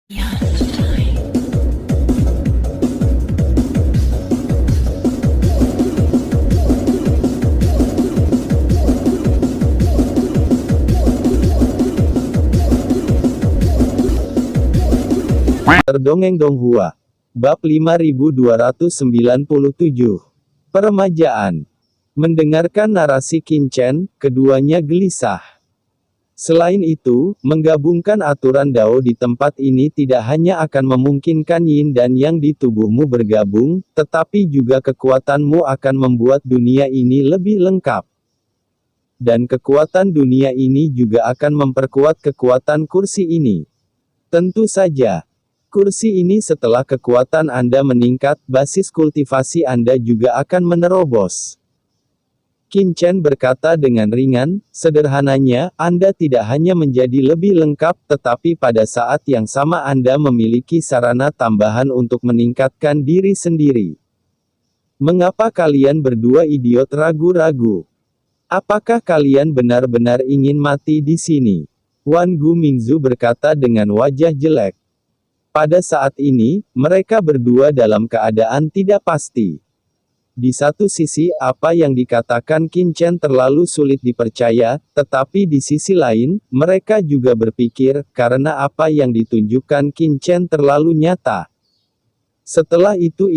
Terdongeng Donghua. Bab 5297. Peremajaan. Mendengarkan narasi Qin Chen, keduanya gelisah. Selain itu, menggabungkan aturan Dao di tempat ini tidak hanya akan memungkinkan Yin dan Yang di tubuhmu bergabung, tetapi juga kekuatanmu akan membuat dunia ini lebih lengkap. Dan kekuatan dunia ini juga akan memperkuat kekuatan kursi ini. Tentu saja. Kursi ini setelah kekuatan Anda meningkat, basis kultivasi Anda juga akan menerobos. Qin Chen berkata dengan ringan, sederhananya, Anda tidak hanya menjadi lebih lengkap, tetapi pada saat yang sama Anda memiliki sarana tambahan untuk meningkatkan diri sendiri. Mengapa kalian berdua idiot ragu-ragu? Apakah kalian benar-benar ingin mati di sini? Wan Gu Mingzu berkata dengan wajah jelek. Pada saat ini, mereka berdua dalam keadaan tidak pasti. Di satu sisi, apa yang dikatakan Qin Chen terlalu sulit dipercaya, tetapi di sisi lain, mereka juga berpikir, karena apa yang ditunjukkan Qin Chen terlalu nyata. Setelah itu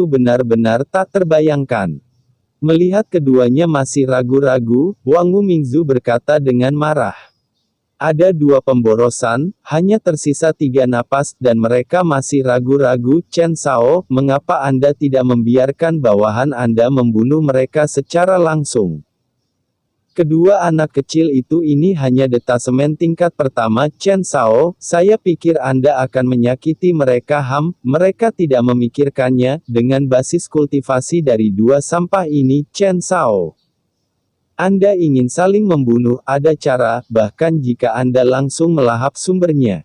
benar-benar tak terbayangkan. Melihat keduanya masih ragu-ragu, Wang Wu Mingzu berkata dengan marah. Ada dua pemborosan, hanya tersisa 3 napas, dan mereka masih ragu-ragu. Chen Sao, mengapa Anda tidak membiarkan bawahan Anda membunuh mereka secara langsung? Kedua anak kecil itu ini hanya detasemen tingkat pertama. Chen Sao, saya pikir Anda akan menyakiti mereka. Mereka tidak memikirkannya, dengan basis kultivasi dari 2 sampah ini. Chen Sao. Anda ingin saling membunuh, ada cara, bahkan jika Anda langsung melahap sumbernya.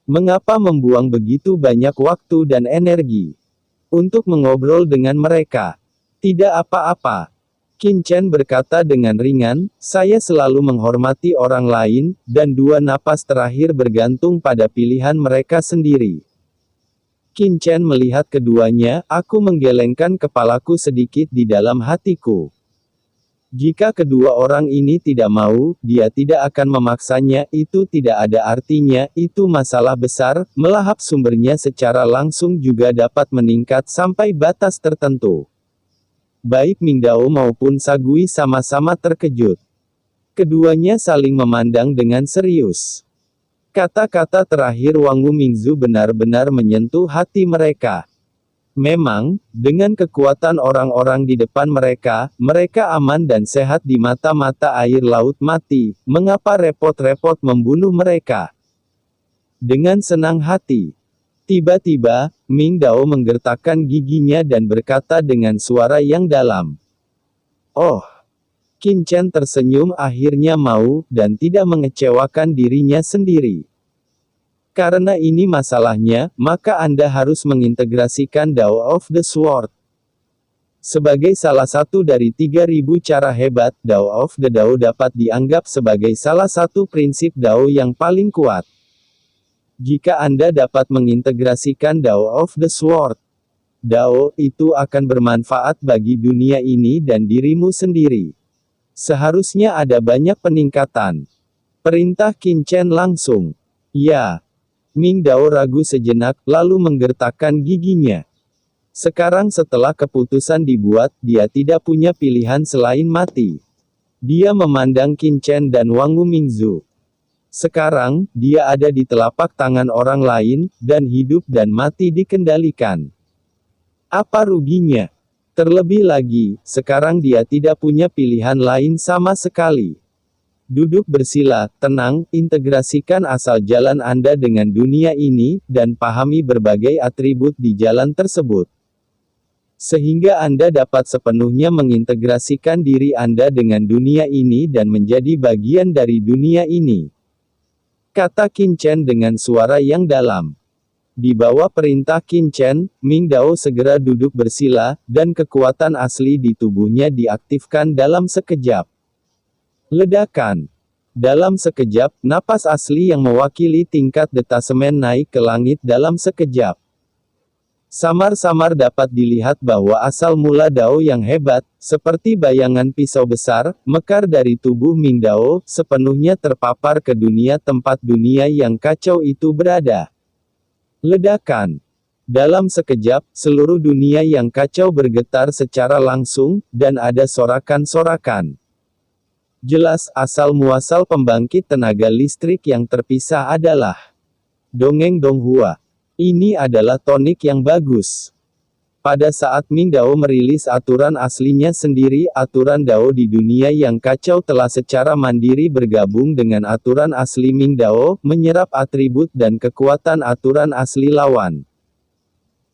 Mengapa membuang begitu banyak waktu dan energi untuk mengobrol dengan mereka? Tidak apa-apa. Qin Chen berkata dengan ringan, saya selalu menghormati orang lain, dan 2 napas terakhir bergantung pada pilihan mereka sendiri. Qin Chen melihat keduanya, aku menggelengkan kepalaku sedikit di dalam hatiku. Jika kedua orang ini tidak mau, dia tidak akan memaksanya, itu tidak ada artinya, itu masalah besar, melahap sumbernya secara langsung juga dapat meningkat sampai batas tertentu. Baik Mingdao maupun Sagui sama-sama terkejut. Keduanya saling memandang dengan serius. Kata-kata terakhir Wang Wu Mingzu benar-benar menyentuh hati mereka. Memang, dengan kekuatan orang-orang di depan mereka, mereka aman dan sehat di mata-mata air laut mati, mengapa repot-repot membunuh mereka? Dengan senang hati. Tiba-tiba, Ming Dao menggertakkan giginya dan berkata dengan suara yang dalam. Oh! Qin Chen tersenyum akhirnya mau, dan tidak mengecewakan dirinya sendiri. Karena ini masalahnya, maka Anda harus mengintegrasikan Dao of the Sword. Sebagai salah satu dari 3000 cara hebat, Dao of the Dao dapat dianggap sebagai salah satu prinsip Dao yang paling kuat. Jika Anda dapat mengintegrasikan Dao of the Sword, Dao itu akan bermanfaat bagi dunia ini dan dirimu sendiri. Seharusnya ada banyak peningkatan. Perintah Qin Chen langsung. Ya. Ming Dao ragu sejenak, lalu menggertakkan giginya. Sekarang setelah keputusan dibuat, dia tidak punya pilihan selain mati. Dia memandang Qin Chen dan Wang Wu Mingzu. Sekarang, dia ada di telapak tangan orang lain, dan hidup dan mati dikendalikan. Apa ruginya? Terlebih lagi, sekarang dia tidak punya pilihan lain sama sekali. Duduk bersila, tenang, integrasikan asal jalan Anda dengan dunia ini, dan pahami berbagai atribut di jalan tersebut. Sehingga Anda dapat sepenuhnya mengintegrasikan diri Anda dengan dunia ini dan menjadi bagian dari dunia ini. Kata Qin Chen dengan suara yang dalam. Di bawah perintah Qin Chen, Ming Dao segera duduk bersila, dan kekuatan asli di tubuhnya diaktifkan dalam sekejap. Ledakan. Dalam sekejap, napas asli yang mewakili tingkat detasemen naik ke langit dalam sekejap. Samar-samar dapat dilihat bahwa asal mula Dao yang hebat, seperti bayangan pisau besar, mekar dari tubuh Ming Dao, sepenuhnya terpapar ke dunia tempat dunia yang kacau itu berada. Ledakan. Dalam sekejap, seluruh dunia yang kacau bergetar secara langsung, dan ada sorakan-sorakan. Jelas, asal-muasal pembangkit tenaga listrik yang terpisah adalah dongeng Donghua. Ini adalah tonik yang bagus. Pada saat Ming Dao merilis aturan aslinya sendiri, aturan Dao di dunia yang kacau telah secara mandiri bergabung dengan aturan asli Ming Dao, menyerap atribut dan kekuatan aturan asli lawan.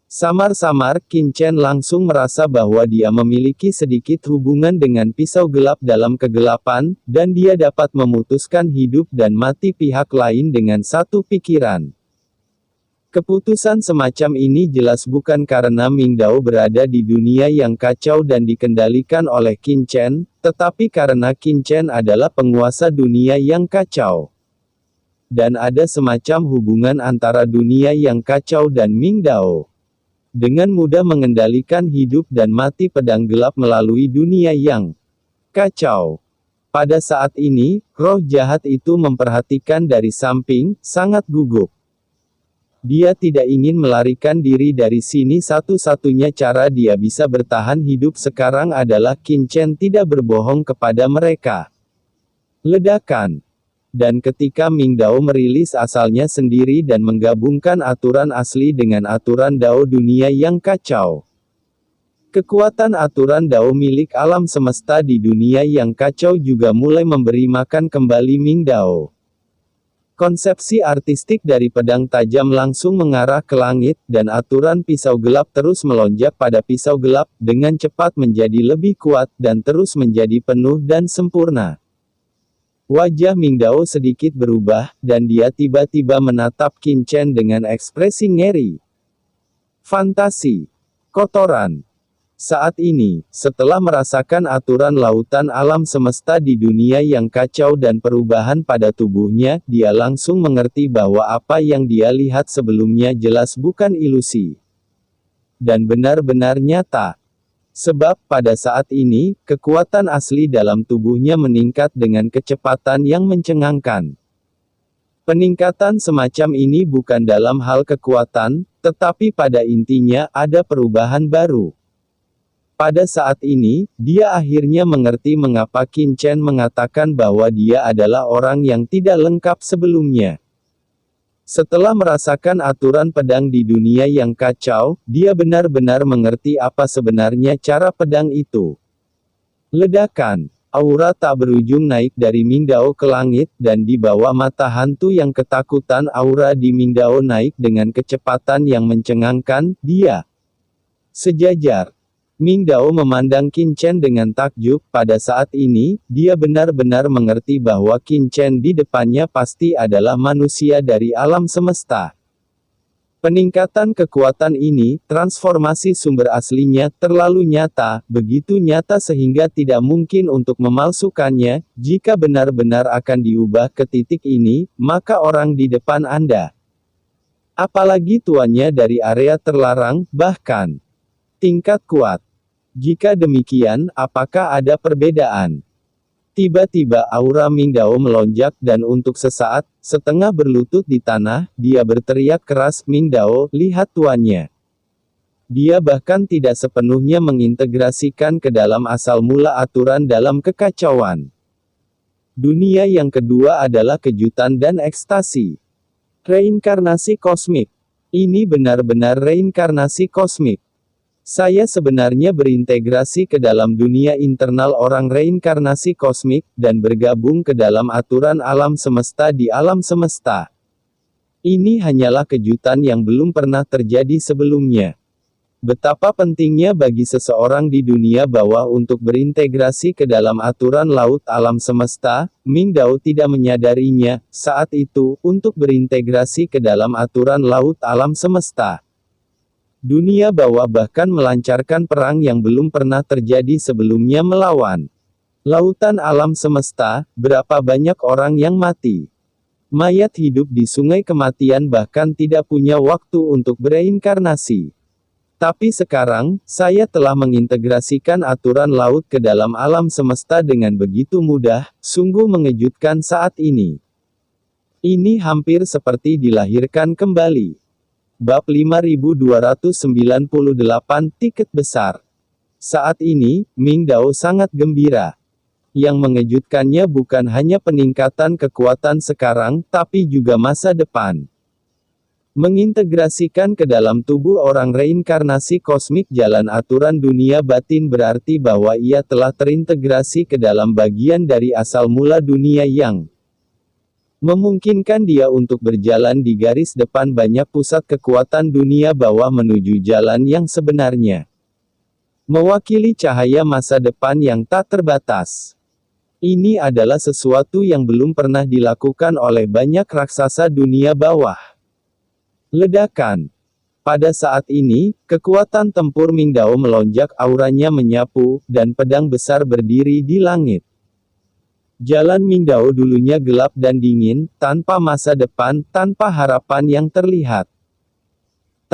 Samar-samar, Qin Chen langsung merasa bahwa dia memiliki sedikit hubungan dengan pisau gelap dalam kegelapan, dan dia dapat memutuskan hidup dan mati pihak lain dengan satu pikiran. Keputusan semacam ini jelas bukan karena Ming Dao berada di dunia yang kacau dan dikendalikan oleh Qin Chen, tetapi karena Qin Chen adalah penguasa dunia yang kacau. Dan ada semacam hubungan antara dunia yang kacau dan Ming Dao. Dengan mudah mengendalikan hidup dan mati pedang gelap melalui dunia yang kacau. Pada saat ini, roh jahat itu memperhatikan dari samping, sangat gugup. Dia tidak ingin melarikan diri dari sini. Satu-satunya cara dia bisa bertahan hidup sekarang adalah Qin Chen tidak berbohong kepada mereka. Ledakan. Dan ketika Ming Dao merilis asalnya sendiri dan menggabungkan aturan asli dengan aturan Dao dunia yang kacau. Kekuatan aturan Dao milik alam semesta di dunia yang kacau juga mulai memberi makan kembali Ming Dao. Konsepsi artistik dari pedang tajam langsung mengarah ke langit, dan aturan pisau gelap terus melonjak pada pisau gelap, dengan cepat menjadi lebih kuat, dan terus menjadi penuh dan sempurna. Wajah Ming Dao sedikit berubah, dan dia tiba-tiba menatap Qin Chen dengan ekspresi ngeri. Fantasi. Kotoran. Saat ini, setelah merasakan aturan lautan alam semesta di dunia yang kacau dan perubahan pada tubuhnya, dia langsung mengerti bahwa apa yang dia lihat sebelumnya jelas bukan ilusi. Dan benar-benar nyata. Sebab, pada saat ini, kekuatan asli dalam tubuhnya meningkat dengan kecepatan yang mencengangkan. Peningkatan semacam ini bukan dalam hal kekuatan, tetapi pada intinya ada perubahan baru. Pada saat ini, dia akhirnya mengerti mengapa Qin Chen mengatakan bahwa dia adalah orang yang tidak lengkap sebelumnya. Setelah merasakan aturan pedang di dunia yang kacau, dia benar-benar mengerti apa sebenarnya cara pedang itu. Ledakan. Aura tak berujung naik dari Ming Dao ke langit, dan di bawah mata hantu yang ketakutan aura di Ming Dao naik dengan kecepatan yang mencengangkan, dia sejajar. Ming Dao memandang Qin Chen dengan takjub. Pada saat ini, dia benar-benar mengerti bahwa Qin Chen di depannya pasti adalah manusia dari alam semesta. Peningkatan kekuatan ini, transformasi sumber aslinya, terlalu nyata, begitu nyata sehingga tidak mungkin untuk memalsukannya. Jika benar-benar akan diubah ke titik ini, maka orang di depan Anda, apalagi tuannya dari area terlarang, bahkan tingkat kuat. Jika demikian, apakah ada perbedaan? Tiba-tiba aura Ming Dao melonjak dan untuk sesaat, setengah berlutut di tanah, dia berteriak keras, "Ming Dao, lihat tuannya." Dia bahkan tidak sepenuhnya mengintegrasikan ke dalam asal mula aturan dalam kekacauan. Dunia yang kedua adalah kejutan dan ekstasi. Reinkarnasi kosmik. Ini benar-benar reinkarnasi kosmik. Saya sebenarnya berintegrasi ke dalam dunia internal orang reinkarnasi kosmik, dan bergabung ke dalam aturan alam semesta di alam semesta. Ini hanyalah kejutan yang belum pernah terjadi sebelumnya. Betapa pentingnya bagi seseorang di dunia bawah untuk berintegrasi ke dalam aturan laut alam semesta. Ming Dao tidak menyadarinya, saat itu, untuk berintegrasi ke dalam aturan laut alam semesta. Dunia bawah bahkan melancarkan perang yang belum pernah terjadi sebelumnya melawan Lautan alam semesta, berapa banyak orang yang mati. Mayat hidup di sungai kematian bahkan tidak punya waktu untuk bereinkarnasi. Tapi sekarang, saya telah mengintegrasikan aturan laut ke dalam alam semesta dengan begitu mudah, sungguh mengejutkan saat ini. Ini hampir seperti dilahirkan kembali. Bab 5298 Tiket Besar. Saat ini, Ming Dao sangat gembira. Yang mengejutkannya bukan hanya peningkatan kekuatan sekarang, tapi juga masa depan. Mengintegrasikan ke dalam tubuh orang reinkarnasi kosmik jalan aturan dunia batin berarti bahwa ia telah terintegrasi ke dalam bagian dari asal mula dunia yang memungkinkan dia untuk berjalan di garis depan banyak pusat kekuatan dunia bawah menuju jalan yang sebenarnya. Mewakili cahaya masa depan yang tak terbatas. Ini adalah sesuatu yang belum pernah dilakukan oleh banyak raksasa dunia bawah. Ledakan. Pada saat ini, kekuatan tempur Ming Dao melonjak, auranya menyapu, dan pedang besar berdiri di langit. Jalan Ming Dao dulunya gelap dan dingin, tanpa masa depan, tanpa harapan yang terlihat.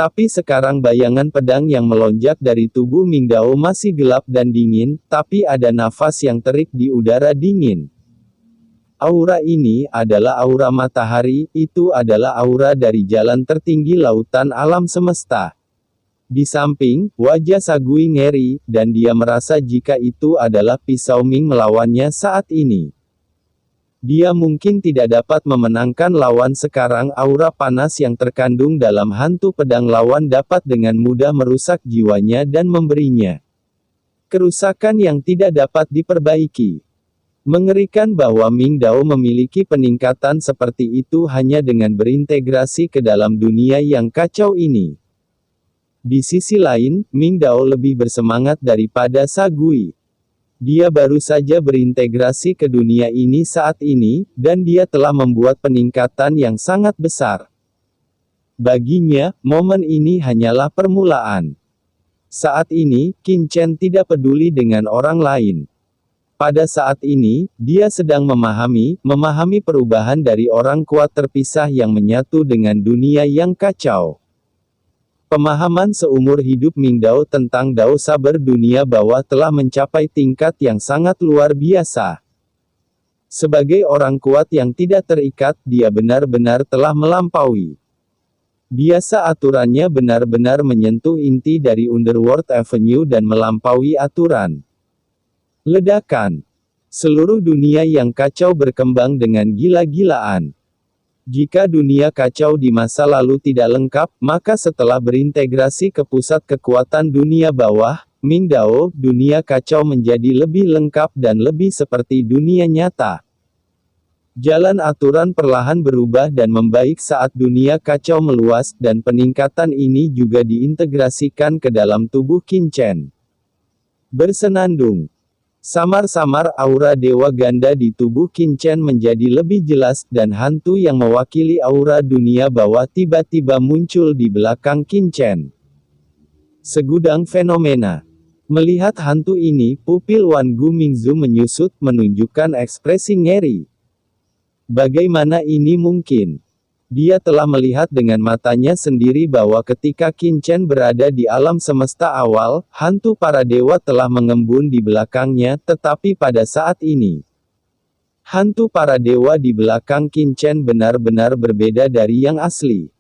Tapi sekarang bayangan pedang yang melonjak dari tubuh Ming Dao masih gelap dan dingin, tapi ada nafas yang terik di udara dingin. Aura ini adalah aura matahari, itu adalah aura dari jalan tertinggi lautan alam semesta. Di samping, wajah Sagui ngeri, dan dia merasa jika itu adalah pisau Ming melawannya saat ini. Dia mungkin tidak dapat memenangkan lawan sekarang. Aura panas yang terkandung dalam hantu pedang lawan dapat dengan mudah merusak jiwanya dan memberinya kerusakan yang tidak dapat diperbaiki. Mengerikan bahwa Ming Dao memiliki peningkatan seperti itu hanya dengan berintegrasi ke dalam dunia yang kacau ini. Di sisi lain, Ming Dao lebih bersemangat daripada Sagui. Dia baru saja berintegrasi ke dunia ini saat ini, dan dia telah membuat peningkatan yang sangat besar. Baginya, momen ini hanyalah permulaan. Saat ini, Qin Chen tidak peduli dengan orang lain. Pada saat ini, dia sedang memahami perubahan dari orang kuat terpisah yang menyatu dengan dunia yang kacau. Pemahaman seumur hidup Ming Dao tentang Dao Saber dunia bawah telah mencapai tingkat yang sangat luar biasa. Sebagai orang kuat yang tidak terikat, dia benar-benar telah melampaui. Biasa aturannya benar-benar menyentuh inti dari Underworld Avenue dan melampaui aturan. Ledakan. Seluruh dunia yang kacau berkembang dengan gila-gilaan. Jika dunia kacau di masa lalu tidak lengkap, maka setelah berintegrasi ke pusat kekuatan dunia bawah, Ming Dao, dunia kacau menjadi lebih lengkap dan lebih seperti dunia nyata. Jalan aturan perlahan berubah dan membaik saat dunia kacau meluas, dan peningkatan ini juga diintegrasikan ke dalam tubuh Qin Chen. Bersenandung. Samar-samar aura Dewa Ganda di tubuh Qin Chen menjadi lebih jelas, dan hantu yang mewakili aura dunia bawah tiba-tiba muncul di belakang Qin Chen. Segudang fenomena. Melihat hantu ini, pupil Wan Gu Mingzu menyusut, menunjukkan ekspresi ngeri. Bagaimana ini mungkin? Dia telah melihat dengan matanya sendiri bahwa ketika Qin Chen berada di alam semesta awal, hantu para dewa telah mengembun di belakangnya, tetapi pada saat ini, hantu para dewa di belakang Qin Chen benar-benar berbeda dari yang asli.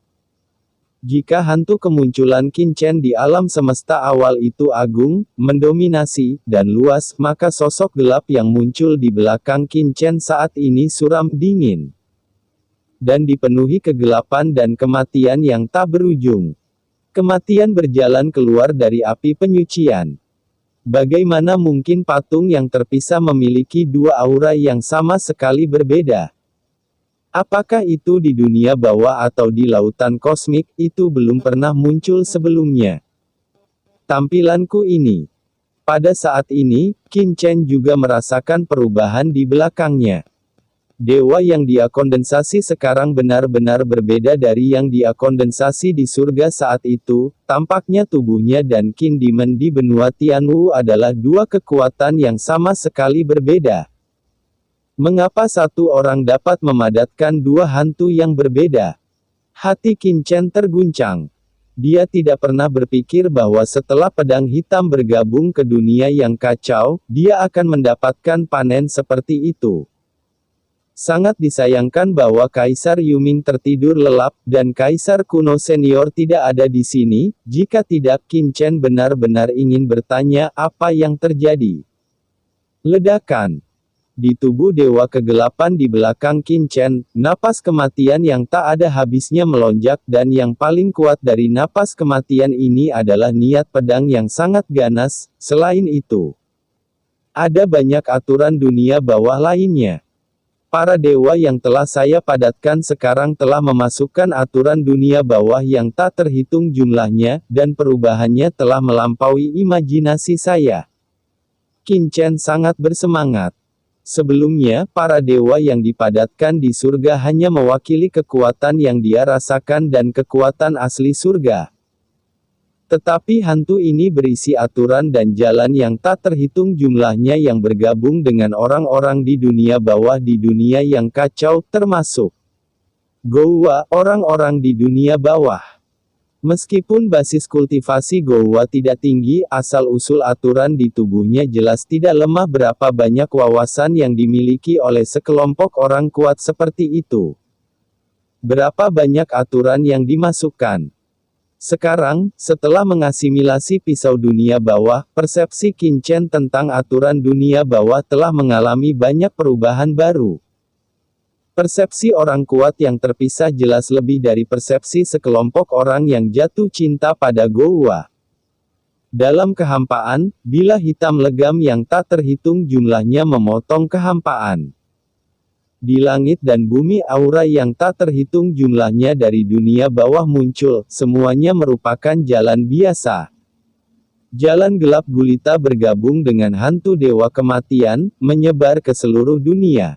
Jika hantu kemunculan Qin Chen di alam semesta awal itu agung, mendominasi, dan luas, maka sosok gelap yang muncul di belakang Qin Chen saat ini suram dingin. Dan dipenuhi kegelapan dan kematian yang tak berujung. Kematian berjalan keluar dari api penyucian. Bagaimana mungkin patung yang terpisah memiliki dua aura yang sama sekali berbeda? Apakah itu di dunia bawah atau di lautan kosmik, itu belum pernah muncul sebelumnya. Tampilanku ini. Pada saat ini, Qin Chen juga merasakan perubahan di belakangnya. Dewa yang dia kondensasi sekarang benar-benar berbeda dari yang dia kondensasi di surga saat itu. Tampaknya tubuhnya dan Qin Demon di benua Tianwu adalah dua kekuatan yang sama sekali berbeda. Mengapa satu orang dapat memadatkan dua hantu yang berbeda? Hati Qin Chen terguncang. Dia tidak pernah berpikir bahwa setelah pedang hitam bergabung ke dunia yang kacau, dia akan mendapatkan panen seperti itu. Sangat disayangkan bahwa Kaisar Yuming tertidur lelap, dan Kaisar kuno senior tidak ada di sini. Jika tidak, Qin Chen benar-benar ingin bertanya apa yang terjadi. Ledakan. Di tubuh Dewa Kegelapan di belakang Qin Chen, napas kematian yang tak ada habisnya melonjak, dan yang paling kuat dari napas kematian ini adalah niat pedang yang sangat ganas. Selain itu, ada banyak aturan dunia bawah lainnya. Para dewa yang telah saya padatkan sekarang telah memasukkan aturan dunia bawah yang tak terhitung jumlahnya, dan perubahannya telah melampaui imajinasi saya. Qin Chen sangat bersemangat. Sebelumnya, para dewa yang dipadatkan di surga hanya mewakili kekuatan yang dia rasakan dan kekuatan asli surga. Tetapi hantu ini berisi aturan dan jalan yang tak terhitung jumlahnya yang bergabung dengan orang-orang di dunia bawah di dunia yang kacau, termasuk Gouwa, orang-orang di dunia bawah. Meskipun basis kultivasi Gouwa tidak tinggi, asal-usul aturan di tubuhnya jelas tidak lemah. Berapa banyak wawasan yang dimiliki oleh sekelompok orang kuat seperti itu. Berapa banyak aturan yang dimasukkan. Sekarang, setelah mengasimilasi pisau dunia bawah, persepsi Qin Chen tentang aturan dunia bawah telah mengalami banyak perubahan baru. Persepsi orang kuat yang terpisah jelas lebih dari persepsi sekelompok orang yang jatuh cinta pada Gouwa. Dalam kehampaan, bilah hitam legam yang tak terhitung jumlahnya memotong kehampaan. Di langit dan bumi aura yang tak terhitung jumlahnya dari dunia bawah muncul, semuanya merupakan jalan biasa. Jalan gelap gulita bergabung dengan hantu dewa kematian, menyebar ke seluruh dunia.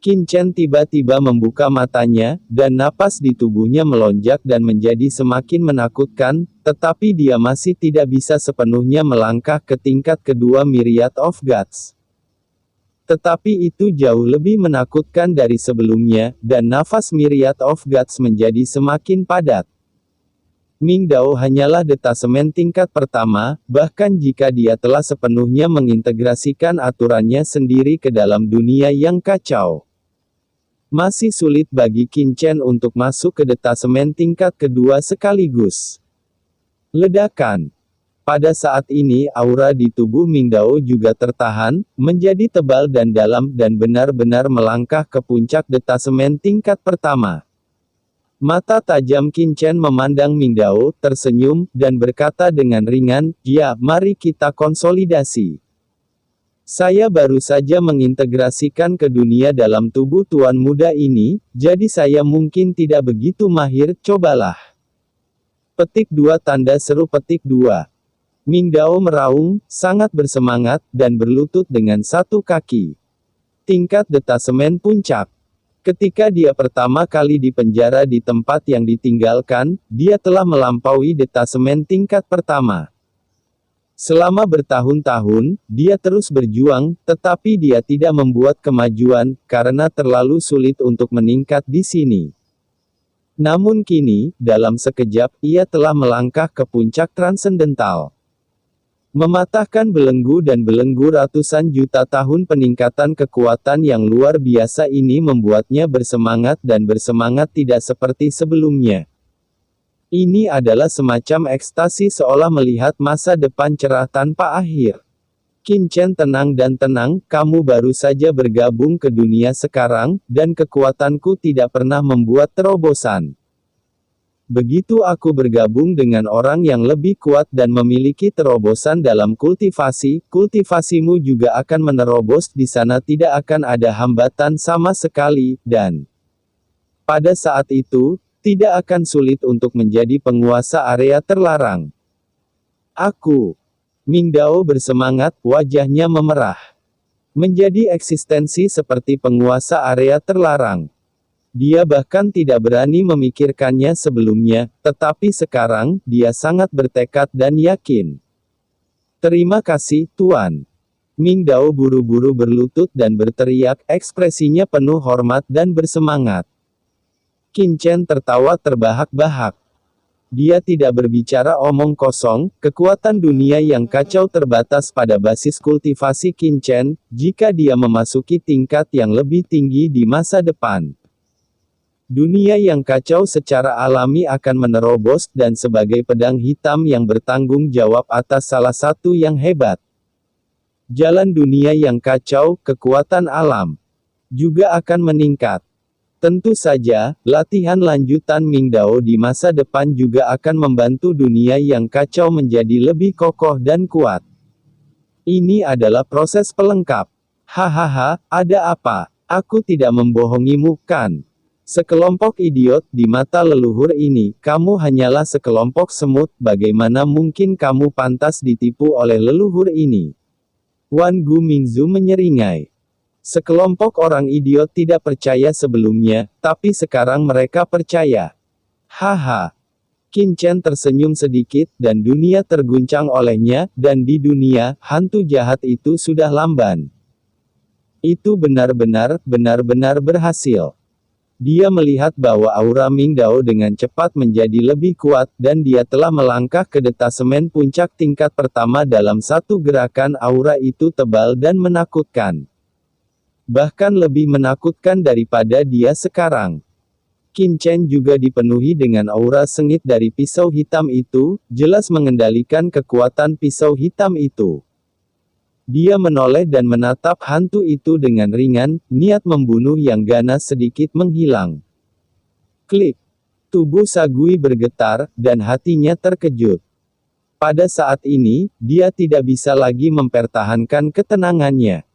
Qin Chen tiba-tiba membuka matanya, dan napas di tubuhnya melonjak dan menjadi semakin menakutkan, tetapi dia masih tidak bisa sepenuhnya melangkah ke tingkat kedua Myriad of Gods. Tetapi itu jauh lebih menakutkan dari sebelumnya, dan nafas Myriad of Gods menjadi semakin padat. Ming Dao hanyalah detasemen tingkat pertama, bahkan jika dia telah sepenuhnya mengintegrasikan aturannya sendiri ke dalam dunia yang kacau. Masih sulit bagi Qin Chen untuk masuk ke detasemen tingkat kedua sekaligus. Ledakan. Pada saat ini aura di tubuh Ming Dao juga tertahan, menjadi tebal dan dalam dan benar-benar melangkah ke puncak detasemen tingkat pertama. Mata tajam Qin Chen memandang Ming Dao, tersenyum, dan berkata dengan ringan, "Ya, mari kita konsolidasi. Saya baru saja mengintegrasikan ke dunia dalam tubuh tuan muda ini, jadi saya mungkin tidak begitu mahir, cobalah." Petik 2 tanda seru petik 2. Ming Dao meraung, sangat bersemangat, dan berlutut dengan satu kaki. Tingkat detasemen puncak. Ketika dia pertama kali dipenjara di tempat yang ditinggalkan, dia telah melampaui detasemen tingkat pertama. Selama bertahun-tahun, dia terus berjuang, tetapi dia tidak membuat kemajuan, karena terlalu sulit untuk meningkat di sini. Namun kini, dalam sekejap, ia telah melangkah ke puncak transendental. Mematahkan belenggu dan belenggu ratusan juta tahun. Peningkatan kekuatan yang luar biasa ini membuatnya bersemangat dan bersemangat tidak seperti sebelumnya. Ini adalah semacam ekstasi seolah melihat masa depan cerah tanpa akhir. Qin Chen tenang dan tenang, kamu baru saja bergabung ke dunia sekarang, dan kekuatanku tidak pernah membuat terobosan. Begitu aku bergabung dengan orang yang lebih kuat dan memiliki terobosan dalam kultivasi, kultivasimu juga akan menerobos di sana, tidak akan ada hambatan sama sekali, dan pada saat itu, tidak akan sulit untuk menjadi penguasa area terlarang. Aku. Ming Dao bersemangat, wajahnya memerah. menjadi eksistensi seperti penguasa area terlarang. Dia bahkan tidak berani memikirkannya sebelumnya, tetapi sekarang, dia sangat bertekad dan yakin. Terima kasih, Tuan. Ming Dao buru-buru berlutut dan berteriak, ekspresinya penuh hormat dan bersemangat. Qin Chen tertawa terbahak-bahak. Dia tidak berbicara omong kosong, kekuatan dunia yang kacau terbatas pada basis kultivasi Qin Chen, jika dia memasuki tingkat yang lebih tinggi di masa depan. Dunia yang kacau secara alami akan menerobos dan sebagai pedang hitam yang bertanggung jawab atas salah satu yang hebat. Jalan dunia yang kacau, kekuatan alam, juga akan meningkat. Tentu saja, latihan lanjutan Ming Dao di masa depan juga akan membantu dunia yang kacau menjadi lebih kokoh dan kuat. Ini adalah proses pelengkap. Hahaha, ada apa? Aku tidak membohongimu, kan? Sekelompok idiot di mata leluhur ini, kamu hanyalah sekelompok semut, bagaimana mungkin kamu pantas ditipu oleh leluhur ini? Wan Gu Mingzu menyeringai. Sekelompok orang idiot tidak percaya sebelumnya, tapi sekarang mereka percaya. Haha. Qin Chen tersenyum sedikit, dan dunia terguncang olehnya, dan di dunia, hantu jahat itu sudah lamban. Itu benar-benar berhasil. Dia melihat bahwa aura Ming Dao dengan cepat menjadi lebih kuat, dan dia telah melangkah ke detasemen puncak tingkat pertama dalam satu gerakan. Aura itu tebal dan menakutkan. Bahkan lebih menakutkan daripada dia sekarang. Qin Chen juga dipenuhi dengan aura sengit dari pisau hitam itu, jelas mengendalikan kekuatan pisau hitam itu. Dia menoleh dan menatap hantu itu dengan ringan, niat membunuh yang ganas sedikit menghilang. Klik. Tubuh Sagui bergetar, dan hatinya terkejut. Pada saat ini, dia tidak bisa lagi mempertahankan ketenangannya.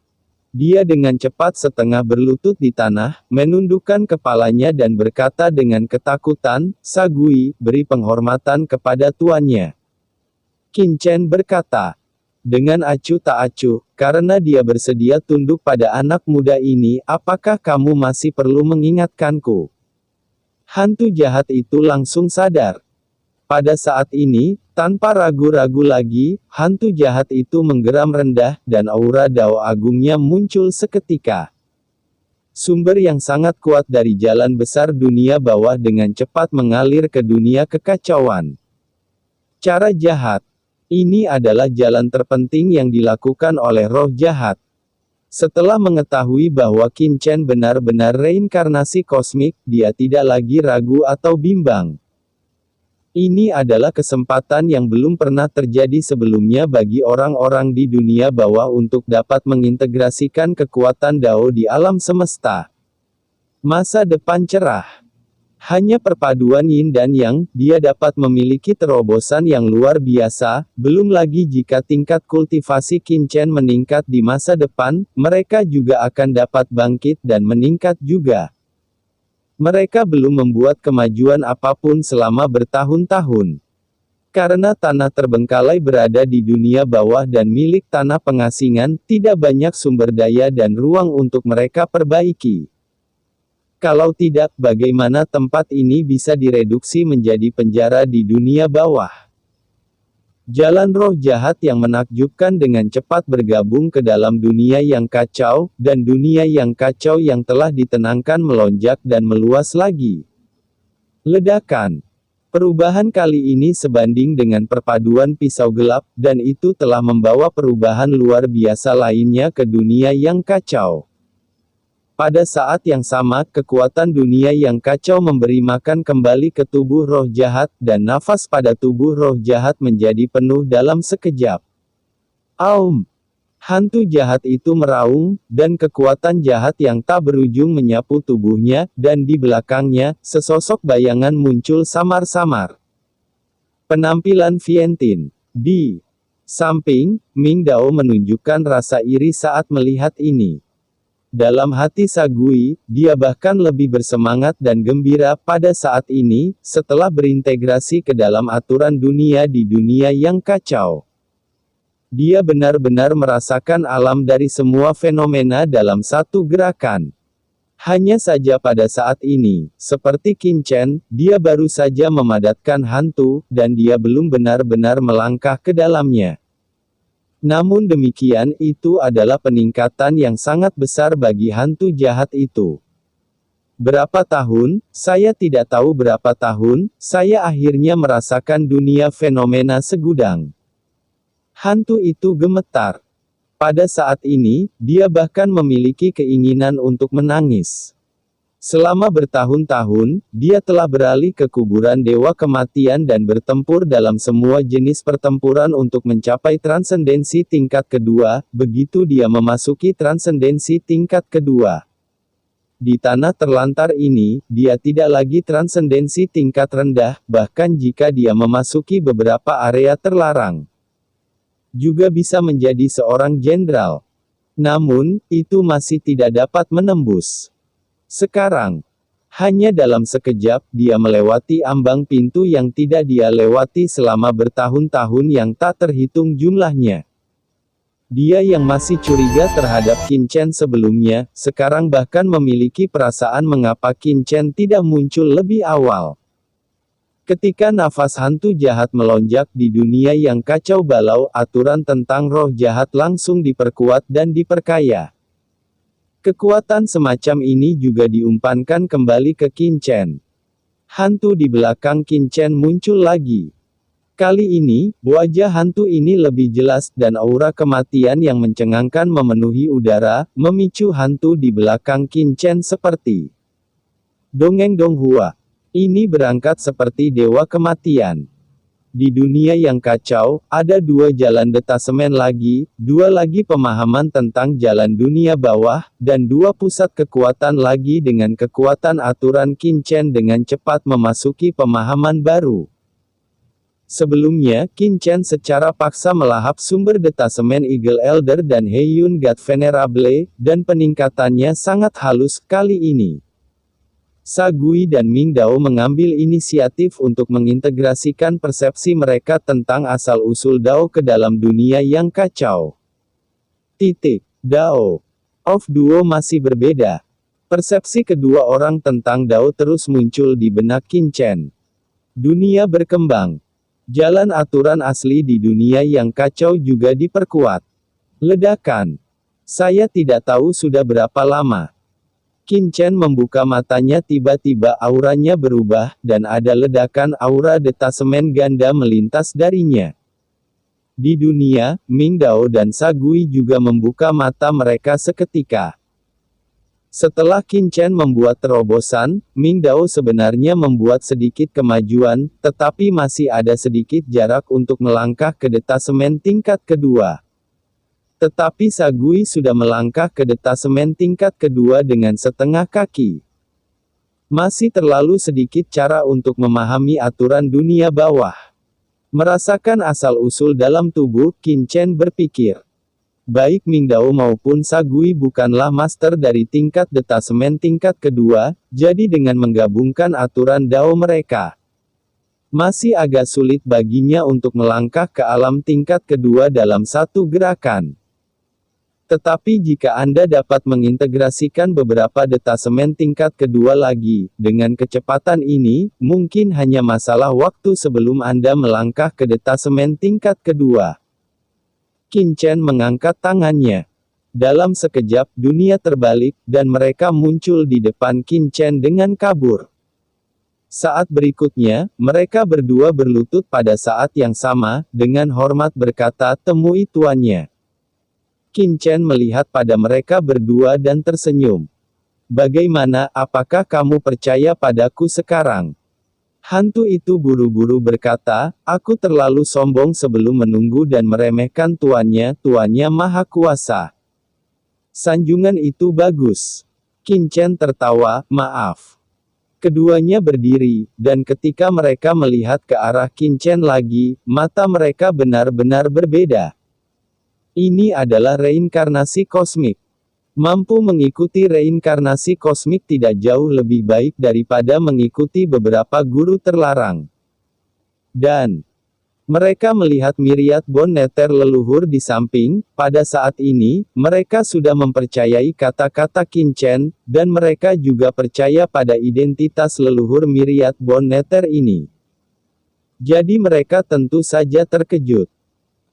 Dia dengan cepat setengah berlutut di tanah, menundukkan kepalanya dan berkata dengan ketakutan, Sagui, beri penghormatan kepada tuannya. Qin Chen berkata, dengan acuh tak acuh, karena dia bersedia tunduk pada anak muda ini, apakah kamu masih perlu mengingatkanku? Hantu jahat itu langsung sadar. Pada saat ini, tanpa ragu-ragu lagi, hantu jahat itu menggeram rendah, dan aura Dao agungnya muncul seketika. Sumber yang sangat kuat dari jalan besar dunia bawah dengan cepat mengalir ke dunia kekacauan. Cara jahat. Ini adalah jalan terpenting yang dilakukan oleh roh jahat. Setelah mengetahui bahwa Qin Chen benar-benar reinkarnasi kosmik, dia tidak lagi ragu atau bimbang. Ini adalah kesempatan yang belum pernah terjadi sebelumnya bagi orang-orang di dunia bawah untuk dapat mengintegrasikan kekuatan Dao di alam semesta. Masa depan cerah. Hanya perpaduan yin dan yang, dia dapat memiliki terobosan yang luar biasa, belum lagi jika tingkat kultivasi Qin Chen meningkat di masa depan, mereka juga akan dapat bangkit dan meningkat juga. Mereka belum membuat kemajuan apapun selama bertahun-tahun. Karena tanah terbengkalai berada di dunia bawah dan milik tanah pengasingan, tidak banyak sumber daya dan ruang untuk mereka perbaiki. Kalau tidak, bagaimana tempat ini bisa direduksi menjadi penjara di dunia bawah? Jalan roh jahat yang menakjubkan dengan cepat bergabung ke dalam dunia yang kacau, dan dunia yang kacau yang telah ditenangkan melonjak dan meluas lagi. Ledakan. Perubahan kali ini sebanding dengan perpaduan pisau gelap, dan itu telah membawa perubahan luar biasa lainnya ke dunia yang kacau. Pada saat yang sama, kekuatan dunia yang kacau memberi makan kembali ke tubuh roh jahat, dan nafas pada tubuh roh jahat menjadi penuh dalam sekejap. Aum! Hantu jahat itu meraung, dan kekuatan jahat yang tak berujung menyapu tubuhnya, dan di belakangnya, sesosok bayangan muncul samar-samar. Penampilan Vientiane. Di samping, Ming Dao menunjukkan rasa iri saat melihat ini. Dalam hati Sagui, dia bahkan lebih bersemangat dan gembira pada saat ini, setelah berintegrasi ke dalam aturan dunia di dunia yang kacau. Dia benar-benar merasakan alam dari semua fenomena dalam satu gerakan. Hanya saja pada saat ini, seperti Qin Chen, dia baru saja memadatkan hantu, dan dia belum benar-benar melangkah ke dalamnya. Namun demikian, itu adalah peningkatan yang sangat besar bagi hantu jahat itu. Berapa tahun, saya tidak tahu berapa tahun, saya akhirnya merasakan dunia fenomena segudang. Hantu itu gemetar. Pada saat ini, dia bahkan memiliki keinginan untuk menangis. Selama bertahun-tahun, dia telah beralih ke kuburan dewa kematian dan bertempur dalam semua jenis pertempuran untuk mencapai transendensi tingkat kedua. Begitu dia memasuki transendensi tingkat kedua, di tanah terlantar ini, dia tidak lagi transendensi tingkat rendah, bahkan jika dia memasuki beberapa area terlarang, juga bisa menjadi seorang jenderal. Namun, itu masih tidak dapat menembus. Sekarang, hanya dalam sekejap, dia melewati ambang pintu yang tidak dia lewati selama bertahun-tahun yang tak terhitung jumlahnya. Dia yang masih curiga terhadap Qin Chen sebelumnya, sekarang bahkan memiliki perasaan mengapa Qin Chen tidak muncul lebih awal. Ketika nafas hantu jahat melonjak di dunia yang kacau balau, aturan tentang roh jahat langsung diperkuat dan diperkaya. Kekuatan semacam ini juga diumpankan kembali ke Qin Chen. Hantu di belakang Qin Chen muncul lagi. Kali ini, wajah hantu ini lebih jelas, dan aura kematian yang mencengangkan memenuhi udara, memicu hantu di belakang Qin Chen seperti dongeng Donghua. Ini berangkat seperti dewa kematian. Di dunia yang kacau, ada dua jalan detasemen lagi, dua lagi pemahaman tentang jalan dunia bawah, dan dua pusat kekuatan lagi dengan kekuatan aturan Qin Chen dengan cepat memasuki pemahaman baru. Sebelumnya, Qin Chen secara paksa melahap sumber detasemen Eagle Elder dan Heiyun God Venerable, dan peningkatannya sangat halus kali ini. Sa Gui dan Ming Dao mengambil inisiatif untuk mengintegrasikan persepsi mereka tentang asal-usul Dao ke dalam dunia yang kacau. Dao of Duo masih berbeda. Persepsi kedua orang tentang Dao terus muncul di benak Qin Chen. Dunia berkembang. Jalan aturan asli di dunia yang kacau juga diperkuat. Ledakan. Saya tidak tahu sudah berapa lama. Qin Chen membuka matanya, tiba-tiba auranya berubah, dan ada ledakan aura detasemen ganda melintas darinya. Di dunia, Ming Dao dan Sa Gui juga membuka mata mereka seketika. Setelah Qin Chen membuat terobosan, Ming Dao sebenarnya membuat sedikit kemajuan, tetapi masih ada sedikit jarak untuk melangkah ke detasemen tingkat kedua. Tetapi Sa Gui sudah melangkah ke detasemen tingkat kedua dengan setengah kaki. Masih terlalu sedikit cara untuk memahami aturan dunia bawah. Merasakan asal-usul dalam tubuh, Qin Chen berpikir. Baik Ming Dao maupun Sa Gui bukanlah master dari tingkat detasemen tingkat kedua, jadi dengan menggabungkan aturan Dao mereka, masih agak sulit baginya untuk melangkah ke alam tingkat kedua dalam satu gerakan. Tetapi jika Anda dapat mengintegrasikan beberapa detasemen tingkat kedua lagi, dengan kecepatan ini, mungkin hanya masalah waktu sebelum Anda melangkah ke detasemen tingkat kedua. Qin Chen mengangkat tangannya. Dalam sekejap, dunia terbalik, dan mereka muncul di depan Qin Chen dengan kabur. Saat berikutnya, mereka berdua berlutut pada saat yang sama, dengan hormat berkata, "Temui tuannya." Qin Chen melihat pada mereka berdua dan tersenyum. "Bagaimana, apakah kamu percaya padaku sekarang?" Hantu itu buru-buru berkata, "Aku terlalu sombong sebelum menunggu dan meremehkan tuannya maha kuasa." Sanjungan itu bagus. Qin Chen tertawa, "Maaf." Keduanya berdiri, dan ketika mereka melihat ke arah Qin Chen lagi, mata mereka benar-benar berbeda. Ini adalah reinkarnasi kosmik. Mampu mengikuti reinkarnasi kosmik tidak jauh lebih baik daripada mengikuti beberapa guru terlarang. Dan Mereka melihat myriad bone nether leluhur di samping. Pada saat ini, mereka sudah mempercayai kata-kata Qin Chen, dan mereka juga percaya pada identitas leluhur myriad bone nether ini. Jadi mereka tentu saja terkejut.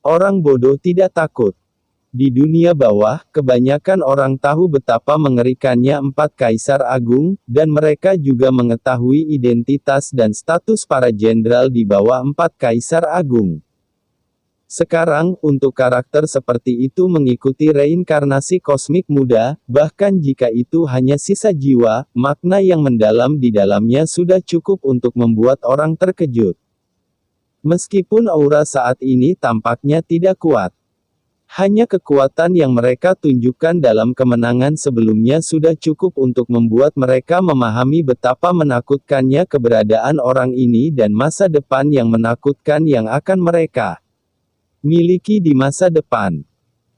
Orang bodoh tidak takut. Di dunia bawah, kebanyakan orang tahu betapa mengerikannya empat kaisar agung, dan mereka juga mengetahui identitas dan status para jenderal di bawah empat kaisar agung. Sekarang, untuk karakter seperti itu mengikuti reinkarnasi kosmik muda, bahkan jika itu hanya sisa jiwa, makna yang mendalam di dalamnya sudah cukup untuk membuat orang terkejut. Meskipun aura saat ini tampaknya tidak kuat. Hanya kekuatan yang mereka tunjukkan dalam kemenangan sebelumnya sudah cukup untuk membuat mereka memahami betapa menakutkannya keberadaan orang ini dan masa depan yang menakutkan yang akan mereka miliki di masa depan.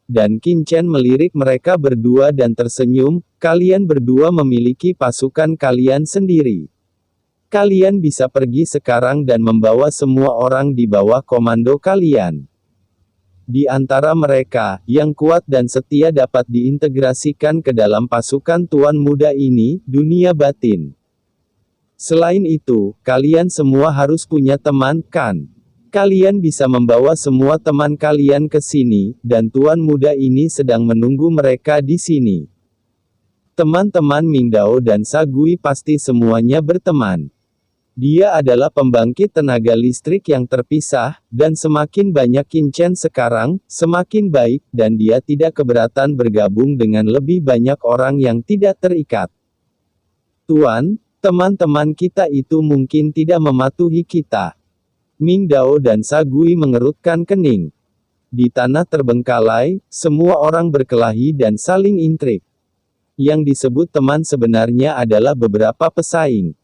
Dan Qin Chen melirik mereka berdua dan tersenyum, "Kalian berdua memiliki pasukan kalian sendiri. Kalian bisa pergi sekarang dan membawa semua orang di bawah komando kalian. Di antara mereka, yang kuat dan setia dapat diintegrasikan ke dalam pasukan tuan muda ini, dunia batin. Selain itu, kalian semua harus punya teman, kan? Kalian bisa membawa semua teman kalian ke sini, dan tuan muda ini sedang menunggu mereka di sini." Teman-teman Ming Dao dan Sa Gui pasti semuanya berteman. Dia adalah pembangkit tenaga listrik yang terpisah, dan semakin banyak Qin Chen sekarang, semakin baik, dan dia tidak keberatan bergabung dengan lebih banyak orang yang tidak terikat. "Tuan, teman-teman kita itu mungkin tidak mematuhi kita." Ming Dao dan Sa Gui mengerutkan kening. Di tanah terbengkalai, semua orang berkelahi dan saling intrik. Yang disebut teman sebenarnya adalah beberapa pesaing.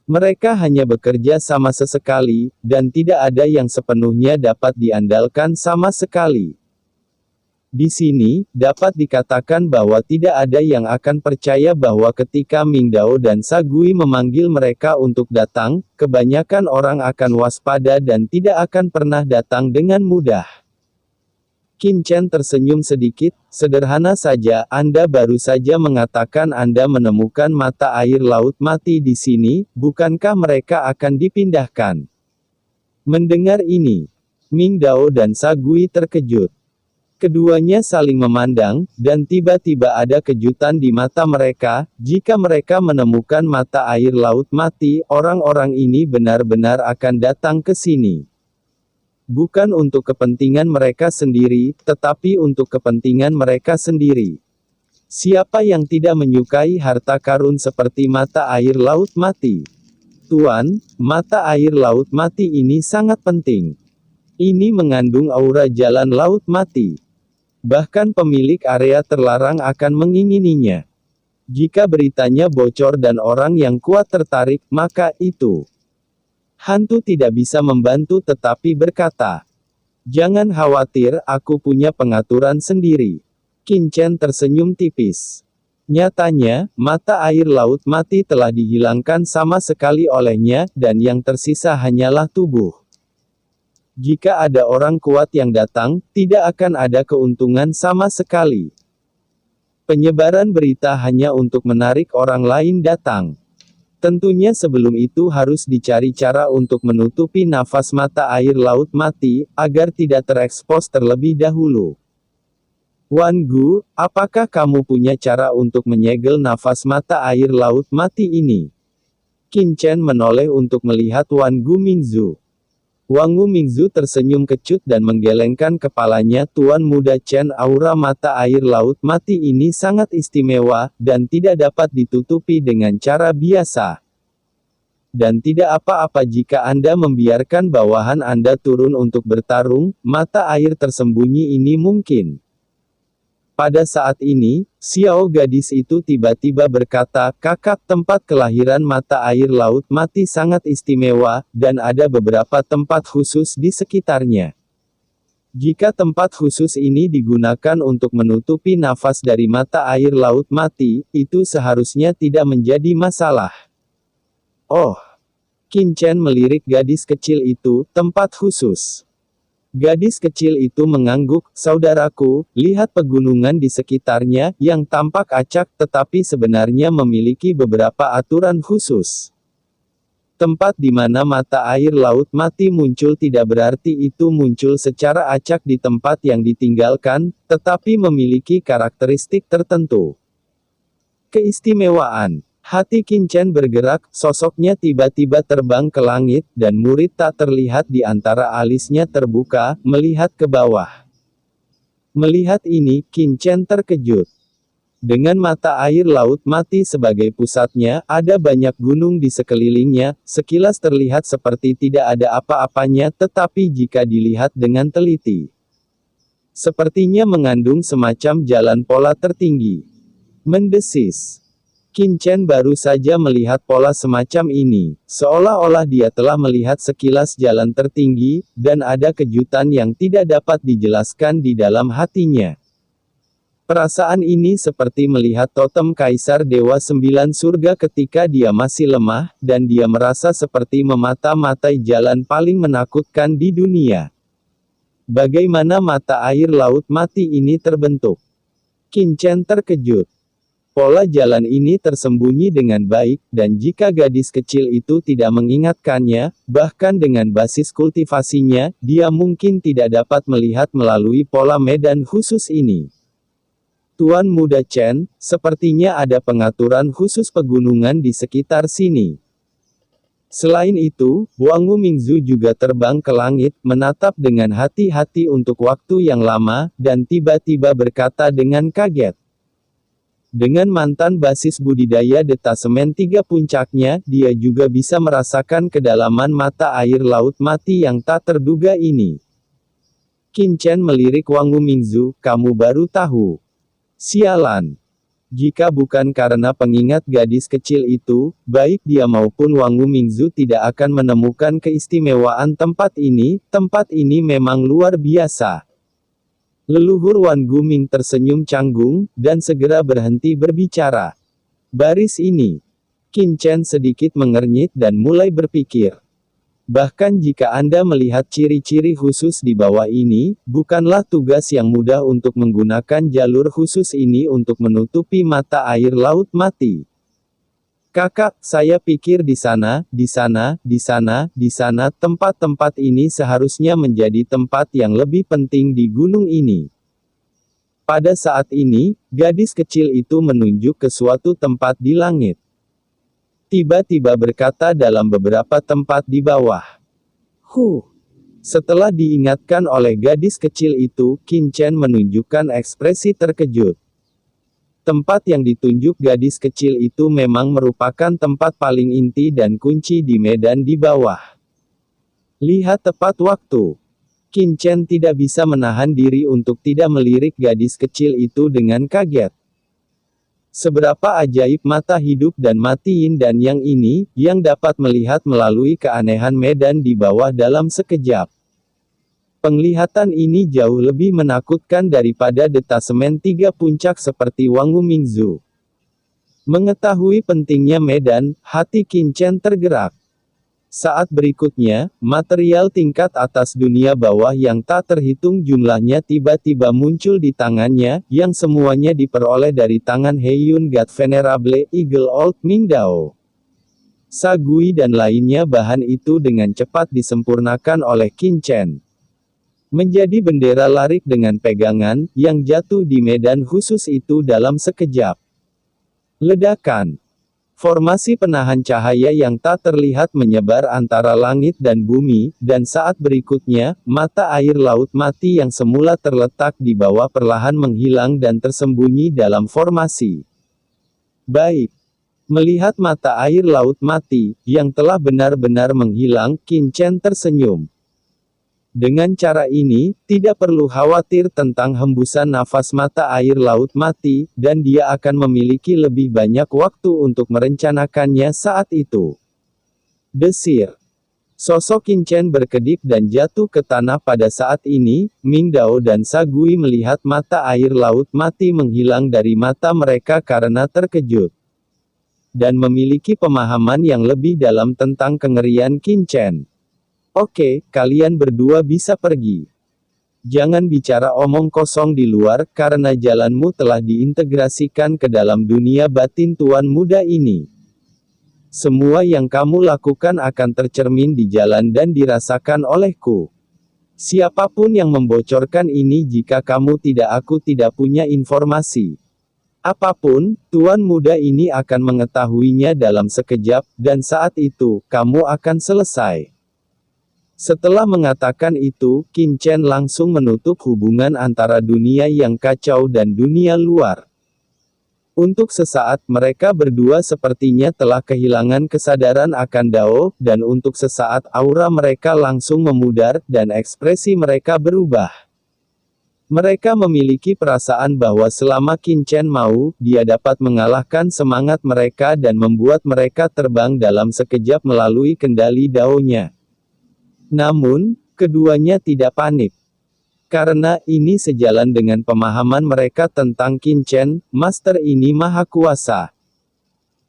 Mereka hanya bekerja sama sesekali, dan tidak ada yang sepenuhnya dapat diandalkan sama sekali. Di sini, dapat dikatakan bahwa tidak ada yang akan percaya bahwa ketika Ming Dao dan Sa Gui memanggil mereka untuk datang, kebanyakan orang akan waspada dan tidak akan pernah datang dengan mudah. Qin Chen tersenyum sedikit, "Sederhana saja, Anda baru saja mengatakan Anda menemukan mata air laut mati di sini, bukankah mereka akan dipindahkan?" Mendengar ini, Ming Dao dan Sa Gui terkejut. Keduanya saling memandang, dan tiba-tiba ada kejutan di mata mereka. Jika mereka menemukan mata air laut mati, orang-orang ini benar-benar akan datang ke sini. Bukan untuk kepentingan mereka sendiri, tetapi untuk kepentingan mereka sendiri. Siapa yang tidak menyukai harta karun seperti mata air laut mati? "Tuan, mata air laut mati ini sangat penting. Ini mengandung aura jalan laut mati. Bahkan pemilik area terlarang akan mengingininya. Jika beritanya bocor dan orang yang kuat tertarik, maka itu..." Hantu tidak bisa membantu tetapi berkata, "Jangan khawatir, aku punya pengaturan sendiri." Qin Chen tersenyum tipis. Nyatanya, mata air laut mati telah dihilangkan sama sekali olehnya, dan yang tersisa hanyalah tubuh. Jika ada orang kuat yang datang, tidak akan ada keuntungan sama sekali. Penyebaran berita hanya untuk menarik orang lain datang. Tentunya sebelum itu harus dicari cara untuk menutupi nafas mata air laut mati, agar tidak terekspos terlebih dahulu. "Wan Gu, apakah kamu punya cara untuk menyegel nafas mata air laut mati ini?" Qin Chen menoleh untuk melihat Wan Gu Mingzu. Wan Gu Mingzu tersenyum kecut dan menggelengkan kepalanya. "Tuan muda Chen, aura mata air laut mati ini sangat istimewa, dan tidak dapat ditutupi dengan cara biasa. Dan tidak apa-apa jika Anda membiarkan bawahan Anda turun untuk bertarung, mata air tersembunyi ini mungkin." Pada saat ini, Xiao gadis itu tiba-tiba berkata, "Kakak, tempat kelahiran mata air laut mati sangat istimewa, dan ada beberapa tempat khusus di sekitarnya. Jika tempat khusus ini digunakan untuk menutupi nafas dari mata air laut mati, itu seharusnya tidak menjadi masalah." "Oh." Qin Chen melirik gadis kecil itu, "Tempat khusus. Gadis kecil itu mengangguk, "Saudaraku, lihat pegunungan di sekitarnya, yang tampak acak tetapi sebenarnya memiliki beberapa aturan khusus. Tempat di mana mata air laut mati muncul tidak berarti itu muncul secara acak di tempat yang ditinggalkan, tetapi memiliki karakteristik tertentu." Keistimewaan. Hati Qin Chen bergerak, sosoknya tiba-tiba terbang ke langit, dan murid tak terlihat di antara alisnya terbuka, melihat ke bawah. Melihat ini, Qin Chen terkejut. Dengan mata air laut mati sebagai pusatnya, ada banyak gunung di sekelilingnya, sekilas terlihat seperti tidak ada apa-apanya tetapi jika dilihat dengan teliti, sepertinya mengandung semacam jalan pola tertinggi. Mendesis. Qin Chen baru saja melihat pola semacam ini, seolah-olah dia telah melihat sekilas jalan tertinggi, dan ada kejutan yang tidak dapat dijelaskan di dalam hatinya. Perasaan ini seperti melihat totem Kaisar Dewa Sembilan Surga ketika dia masih lemah, dan dia merasa seperti memata-matai jalan paling menakutkan di dunia. Bagaimana mata air laut mati ini terbentuk? Qin Chen terkejut. Pola jalan ini tersembunyi dengan baik, dan jika gadis kecil itu tidak mengingatkannya, bahkan dengan basis kultivasinya, dia mungkin tidak dapat melihat melalui pola medan khusus ini. Tuan Muda Chen, sepertinya ada pengaturan khusus pegunungan di sekitar sini. Selain itu, Wangu Mingzu juga terbang ke langit, menatap dengan hati-hati untuk waktu yang lama, dan tiba-tiba berkata dengan kaget. Dengan mantan basis budidaya detasemen 3 puncaknya, dia juga bisa merasakan kedalaman mata air laut mati yang tak terduga ini. Qin Chen melirik Wangu Mingzu, "Kamu baru tahu? Sialan. Jika bukan karena pengingat gadis kecil itu, baik dia maupun Wangu Mingzu tidak akan menemukan keistimewaan tempat ini. Tempat ini memang luar biasa." Leluhur Wan Guming tersenyum canggung, dan segera berhenti berbicara. Baris ini. Qin Chen sedikit mengernyit dan mulai berpikir. Bahkan jika Anda melihat ciri-ciri khusus di bawah ini, bukanlah tugas yang mudah untuk menggunakan jalur khusus ini untuk menutupi mata air laut mati. "Kakak, saya pikir di sana, di sana, di sana, di sana, tempat-tempat ini seharusnya menjadi tempat yang lebih penting di gunung ini." Pada saat ini, gadis kecil itu menunjuk ke suatu tempat di langit. Tiba-tiba berkata dalam beberapa tempat di bawah. Setelah diingatkan oleh gadis kecil itu, Qin Chen menunjukkan ekspresi terkejut. Tempat yang ditunjuk gadis kecil itu memang merupakan tempat paling inti dan kunci di medan di bawah. Lihat tepat waktu. Qin Chen tidak bisa menahan diri untuk tidak melirik gadis kecil itu dengan kaget. Seberapa ajaib mata hidup dan mati yin dan yang ini, yang dapat melihat melalui keanehan medan di bawah dalam sekejap. Penglihatan ini jauh lebih menakutkan daripada detasemen 3 puncak seperti Wangu Mingzu. Mengetahui pentingnya medan, hati Qin Chen tergerak. Saat berikutnya, material tingkat atas dunia bawah yang tak terhitung jumlahnya tiba-tiba muncul di tangannya, yang semuanya diperoleh dari tangan Heiyun God Venerable Eagle Old Mingdao. Sagui dan lainnya bahan itu dengan cepat disempurnakan oleh Qin Chen. Menjadi bendera larik dengan pegangan, yang jatuh di medan khusus itu dalam sekejap. Ledakan. Formasi penahan cahaya yang tak terlihat menyebar antara langit dan bumi, dan saat berikutnya, mata air laut mati yang semula terletak di bawah perlahan menghilang dan tersembunyi dalam formasi. Baik. Melihat mata air laut mati, yang telah benar-benar menghilang, Qin Chen tersenyum. Dengan cara ini, tidak perlu khawatir tentang hembusan nafas mata air laut mati, dan dia akan memiliki lebih banyak waktu untuk merencanakannya saat itu. Desir. Sosok Qin Chen berkedip dan jatuh ke tanah pada saat ini. Mingdao dan Sagui melihat mata air laut mati menghilang dari mata mereka karena terkejut. Dan memiliki pemahaman yang lebih dalam tentang kengerian Qin Chen. "Oke, kalian berdua bisa pergi. Jangan bicara omong kosong di luar, karena jalanmu telah diintegrasikan ke dalam dunia batin Tuan Muda ini. Semua yang kamu lakukan akan tercermin di jalan dan dirasakan olehku. Siapapun yang membocorkan ini, jika kamu tidak, aku tidak punya informasi. Apapun, Tuan Muda ini akan mengetahuinya dalam sekejap, dan saat itu, kamu akan selesai. Setelah mengatakan itu, Qin Chen langsung menutup hubungan antara dunia yang kacau dan dunia luar. Untuk sesaat, mereka berdua sepertinya telah kehilangan kesadaran akan Dao, dan untuk sesaat aura mereka langsung memudar, dan ekspresi mereka berubah. Mereka memiliki perasaan bahwa selama Qin Chen mau, dia dapat mengalahkan semangat mereka dan membuat mereka terbang dalam sekejap melalui kendali Dao-nya. Namun, keduanya tidak panik. Karena ini sejalan dengan pemahaman mereka tentang Qin Chen, master ini maha kuasa.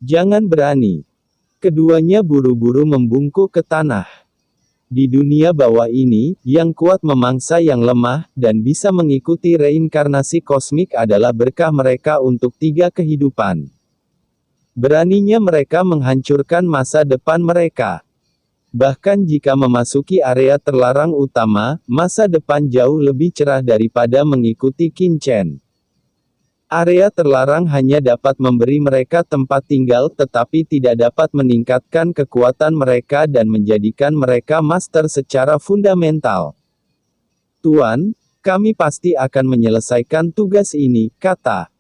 Jangan berani. Keduanya buru-buru membungkuk ke tanah. Di dunia bawah ini, yang kuat memangsa yang lemah, dan bisa mengikuti reinkarnasi kosmik adalah berkah mereka untuk 3 kehidupan. Beraninya mereka menghancurkan masa depan mereka. Bahkan jika memasuki area terlarang utama, masa depan jauh lebih cerah daripada mengikuti Qin Chen. Area terlarang hanya dapat memberi mereka tempat tinggal, tetapi tidak dapat meningkatkan kekuatan mereka dan menjadikan mereka master secara fundamental. Tuan, kami pasti akan menyelesaikan tugas ini, kata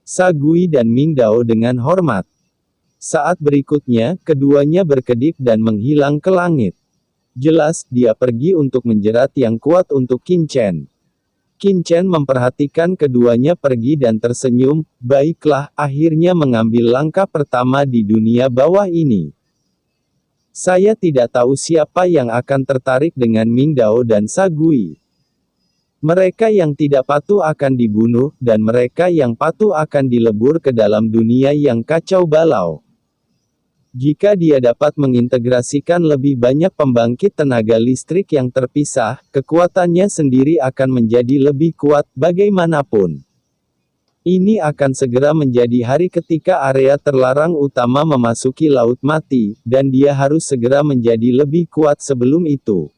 Sa Gui dan Ming Dao dengan hormat. Saat berikutnya, keduanya berkedip dan menghilang ke langit. Jelas, dia pergi untuk menjerat yang kuat untuk Qin Chen. Qin Chen memperhatikan keduanya pergi dan tersenyum, baiklah, akhirnya mengambil langkah pertama di dunia bawah ini. Saya tidak tahu siapa yang akan tertarik dengan Ming Dao dan Sa Gui. Mereka yang tidak patuh akan dibunuh, dan mereka yang patuh akan dilebur ke dalam dunia yang kacau balau. Jika dia dapat mengintegrasikan lebih banyak pembangkit tenaga listrik yang terpisah, kekuatannya sendiri akan menjadi lebih kuat, bagaimanapun. Ini akan segera menjadi hari ketika area terlarang utama memasuki Laut Mati, dan dia harus segera menjadi lebih kuat sebelum itu.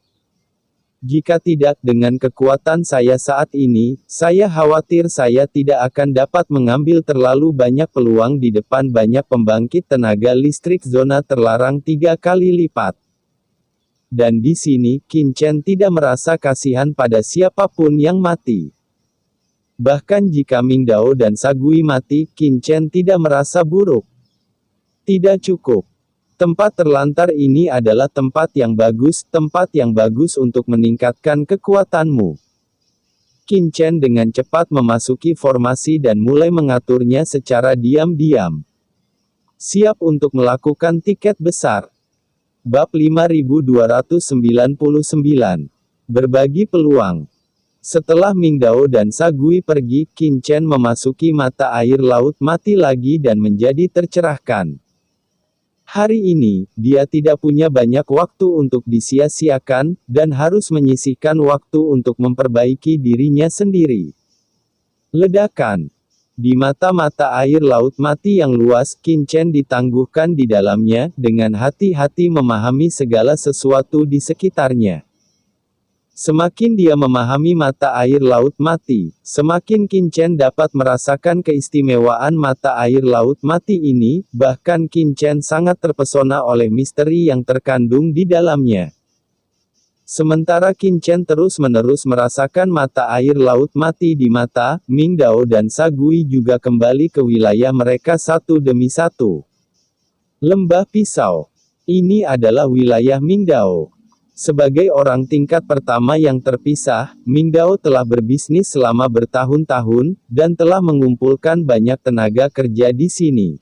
Jika tidak, dengan kekuatan saya saat ini, saya khawatir saya tidak akan dapat mengambil terlalu banyak peluang di depan banyak pembangkit tenaga listrik zona terlarang 3 kali lipat. Dan di sini, Qin Chen tidak merasa kasihan pada siapapun yang mati. Bahkan jika Ming Dao dan Sa Gui mati, Qin Chen tidak merasa buruk. Tidak cukup. Tempat terlantar ini adalah tempat yang bagus untuk meningkatkan kekuatanmu. Qin Chen dengan cepat memasuki formasi dan mulai mengaturnya secara diam-diam. Siap untuk melakukan tiket besar. Bab 5299. Berbagi peluang. Setelah Ming Dao dan Sa Gui pergi, Qin Chen memasuki mata air Laut Mati lagi dan menjadi tercerahkan. Hari ini, dia tidak punya banyak waktu untuk disia-siakan, dan harus menyisihkan waktu untuk memperbaiki dirinya sendiri. Ledakan. Di mata-mata air Laut Mati yang luas, Qin Chen ditangguhkan di dalamnya, dengan hati-hati memahami segala sesuatu di sekitarnya. Semakin dia memahami mata air Laut Mati, semakin Qin Chen dapat merasakan keistimewaan mata air Laut Mati ini, bahkan Qin Chen sangat terpesona oleh misteri yang terkandung di dalamnya. Sementara Qin Chen terus-menerus merasakan mata air Laut Mati di mata, Ming Dao dan Sa Gui juga kembali ke wilayah mereka satu demi satu. Lembah Pisau. Ini adalah wilayah Ming Dao. Sebagai orang tingkat pertama yang terpisah, Ming Dao telah berbisnis selama bertahun-tahun, dan telah mengumpulkan banyak tenaga kerja di sini.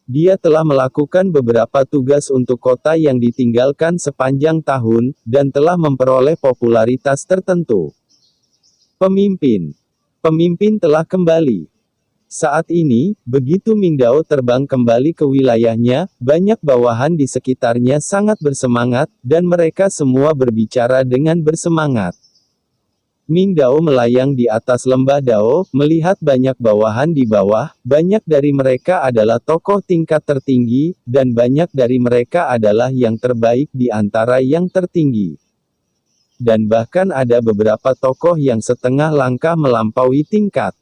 Dia telah melakukan beberapa tugas untuk kota yang ditinggalkan sepanjang tahun, dan telah memperoleh popularitas tertentu. Pemimpin. Pemimpin telah kembali. Saat ini, begitu Ming Dao terbang kembali ke wilayahnya, banyak bawahan di sekitarnya sangat bersemangat, dan mereka semua berbicara dengan bersemangat. Ming Dao melayang di atas lembah Dao, melihat banyak bawahan di bawah, banyak dari mereka adalah tokoh tingkat tertinggi, dan banyak dari mereka adalah yang terbaik di antara yang tertinggi. Dan bahkan ada beberapa tokoh yang setengah langkah melampaui tingkat.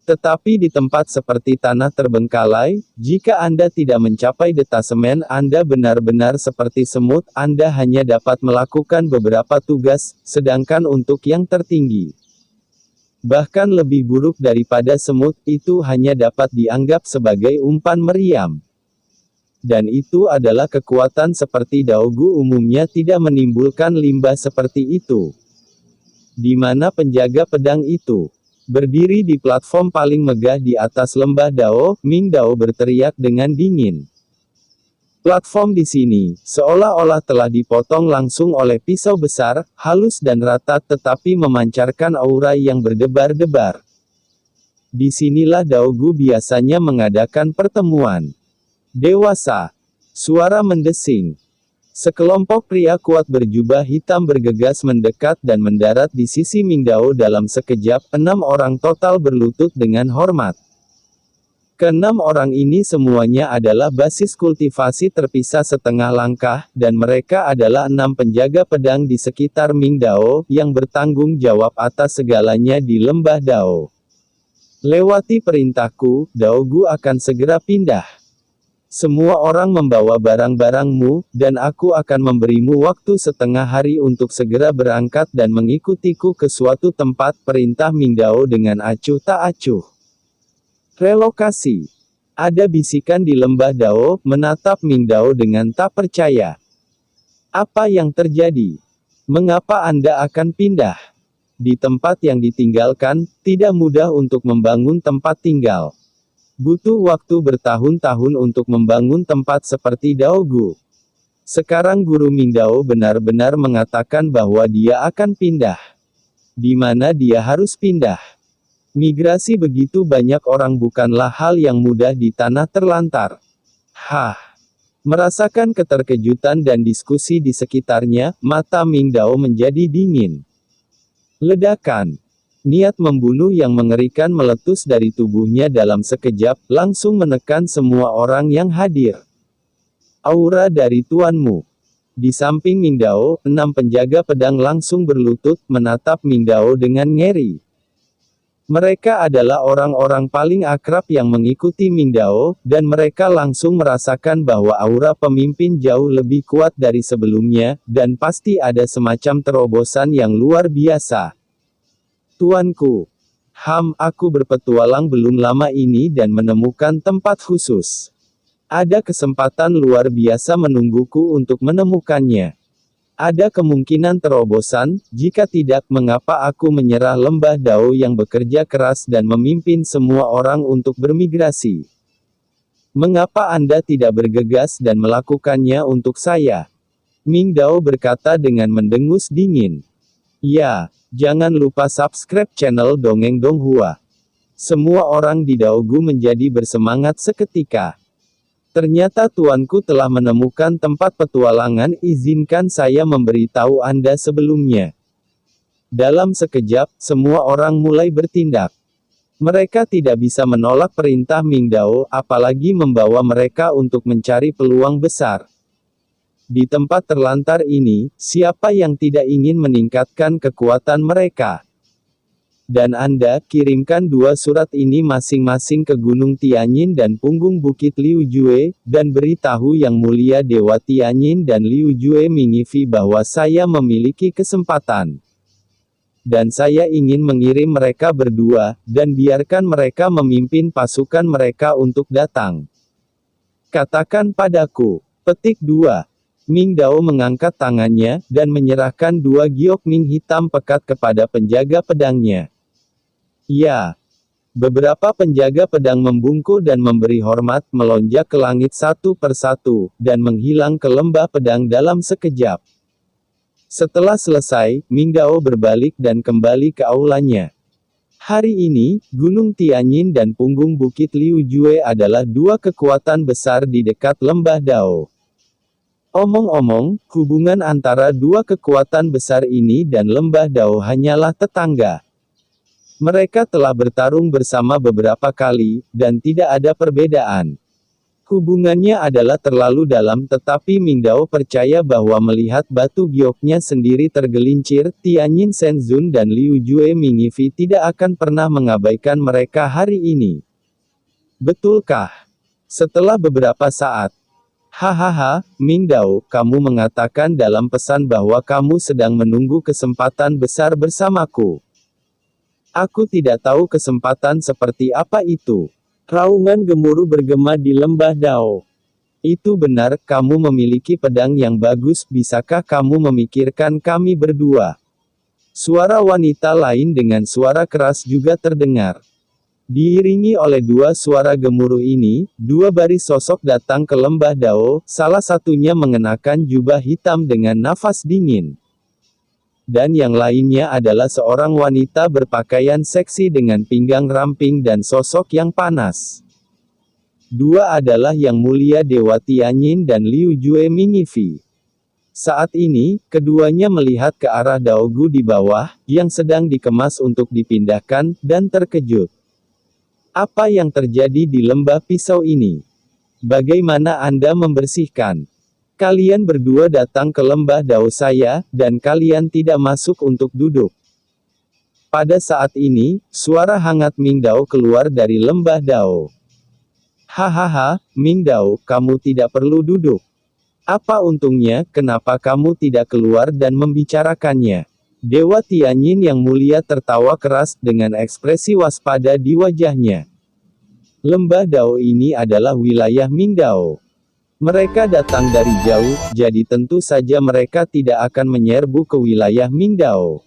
Tetapi di tempat seperti tanah terbengkalai, jika Anda tidak mencapai detasemen, Anda benar-benar seperti semut, Anda hanya dapat melakukan beberapa tugas, sedangkan untuk yang tertinggi, bahkan lebih buruk daripada semut, itu hanya dapat dianggap sebagai umpan meriam. Dan itu adalah kekuatan seperti Daogu umumnya tidak menimbulkan limbah seperti itu. Di mana penjaga pedang itu berdiri di platform paling megah di atas lembah Dao, Ming Dao berteriak dengan dingin. Platform di sini, seolah-olah telah dipotong langsung oleh pisau besar, halus dan rata tetapi memancarkan aura yang berdebar-debar. Disinilah Daogu biasanya mengadakan pertemuan dewasa. Suara mendesing. Sekelompok pria kuat berjubah hitam bergegas mendekat dan mendarat di sisi Ming Dao dalam sekejap. 6 orang total berlutut dengan hormat. Keenam orang ini semuanya adalah basis kultivasi terpisah setengah langkah, dan mereka adalah 6 penjaga pedang di sekitar Ming Dao, yang bertanggung jawab atas segalanya di lembah Dao. Lewati perintahku, Daogu akan segera pindah. Semua orang membawa barang-barangmu, dan aku akan memberimu waktu setengah hari untuk segera berangkat dan mengikutiku ke suatu tempat, perintah Ming Dao dengan acuh tak acuh. Relokasi. Ada bisikan di lembah Dao, menatap Ming Dao dengan tak percaya. Apa yang terjadi? Mengapa Anda akan pindah? Di tempat yang ditinggalkan, tidak mudah untuk membangun tempat tinggal. Butuh waktu bertahun-tahun untuk membangun tempat seperti Daogu. Sekarang Guru Ming Dao benar-benar mengatakan bahwa dia akan pindah. Di mana dia harus pindah? Migrasi begitu banyak orang bukanlah hal yang mudah di tanah terlantar. Merasakan keterkejutan dan diskusi di sekitarnya, mata Ming Dao menjadi dingin. Ledakan. Niat membunuh yang mengerikan meletus dari tubuhnya dalam sekejap, langsung menekan semua orang yang hadir. Aura dari tuanmu. Di samping Ming Dao, 6 penjaga pedang langsung berlutut, menatap Ming Dao dengan ngeri. Mereka adalah orang-orang paling akrab yang mengikuti Ming Dao, dan mereka langsung merasakan bahwa aura pemimpin jauh lebih kuat dari sebelumnya, dan pasti ada semacam terobosan yang luar biasa. Tuanku, aku berpetualang belum lama ini dan menemukan tempat khusus. Ada kesempatan luar biasa menungguku untuk menemukannya. Ada kemungkinan terobosan, jika tidak, mengapa aku menyerah lembah Dao yang bekerja keras dan memimpin semua orang untuk bermigrasi? Mengapa Anda tidak bergegas dan melakukannya untuk saya? Ming Dao berkata dengan mendengus dingin. Ya. Jangan lupa subscribe channel Dongeng Donghua. Semua orang di Daogu menjadi bersemangat seketika. Ternyata tuanku telah menemukan tempat petualangan, izinkan saya memberitahu Anda sebelumnya. Dalam sekejap, semua orang mulai bertindak. Mereka tidak bisa menolak perintah Ming Dao, apalagi membawa mereka untuk mencari peluang besar. Di tempat terlantar ini, siapa yang tidak ingin meningkatkan kekuatan mereka? Dan Anda, kirimkan 2 surat ini masing-masing ke Gunung Tianyin dan punggung Bukit Liu Jue, dan beritahu Yang Mulia Dewa Tianyin dan Liu Jue Mingifi bahwa saya memiliki kesempatan. Dan saya ingin mengirim mereka berdua, dan biarkan mereka memimpin pasukan mereka untuk datang. Katakan padaku. Petik 2. Ming Dao mengangkat tangannya, dan menyerahkan 2 giok ming hitam pekat kepada penjaga pedangnya. Ya. Beberapa penjaga pedang membungkuk dan memberi hormat, melonjak ke langit satu persatu, dan menghilang ke lembah pedang dalam sekejap. Setelah selesai, Ming Dao berbalik dan kembali ke aulanya. Hari ini, Gunung Tianyin dan punggung Bukit Liu Jue adalah 2 kekuatan besar di dekat lembah Dao. Omong-omong, hubungan antara dua kekuatan besar ini dan Lembah Dao hanyalah tetangga. Mereka telah bertarung bersama beberapa kali, dan tidak ada perbedaan. Hubungannya adalah terlalu dalam, tetapi Ming Dao percaya bahwa melihat batu gioknya sendiri tergelincir, Tianyin Shenzhen dan Liu Jue Mingifi tidak akan pernah mengabaikan mereka hari ini. Betulkah? Setelah beberapa saat, hahaha, Ming Dao, kamu mengatakan dalam pesan bahwa kamu sedang menunggu kesempatan besar bersamaku. Aku tidak tahu kesempatan seperti apa itu. Raungan gemuruh bergema di Lembah Dao. Itu benar, kamu memiliki pedang yang bagus, bisakah kamu memikirkan kami berdua? Suara wanita lain dengan suara keras juga terdengar. Diiringi oleh dua suara gemuruh ini, dua baris sosok datang ke Lembah Dao, salah satunya mengenakan jubah hitam dengan nafas dingin. Dan yang lainnya adalah seorang wanita berpakaian seksi dengan pinggang ramping dan sosok yang panas. Dua adalah Yang Mulia Dewa Tianyin dan Liu Jue Mingifi. Saat ini, keduanya melihat ke arah Daogu di bawah, yang sedang dikemas untuk dipindahkan, dan terkejut. Apa yang terjadi di lembah pisau ini? Bagaimana Anda membersihkan? Kalian berdua datang ke lembah Dao saya, dan kalian tidak masuk untuk duduk. Pada saat ini, suara hangat Ming Dao keluar dari lembah Dao. Hahaha, Ming Dao, kamu tidak perlu duduk. Apa untungnya, kenapa kamu tidak keluar dan membicarakannya? Dewa Tianyin yang mulia tertawa keras, dengan ekspresi waspada di wajahnya. Lembah Dao ini adalah wilayah Ming Dao. Mereka datang dari jauh, jadi tentu saja mereka tidak akan menyerbu ke wilayah Ming Dao.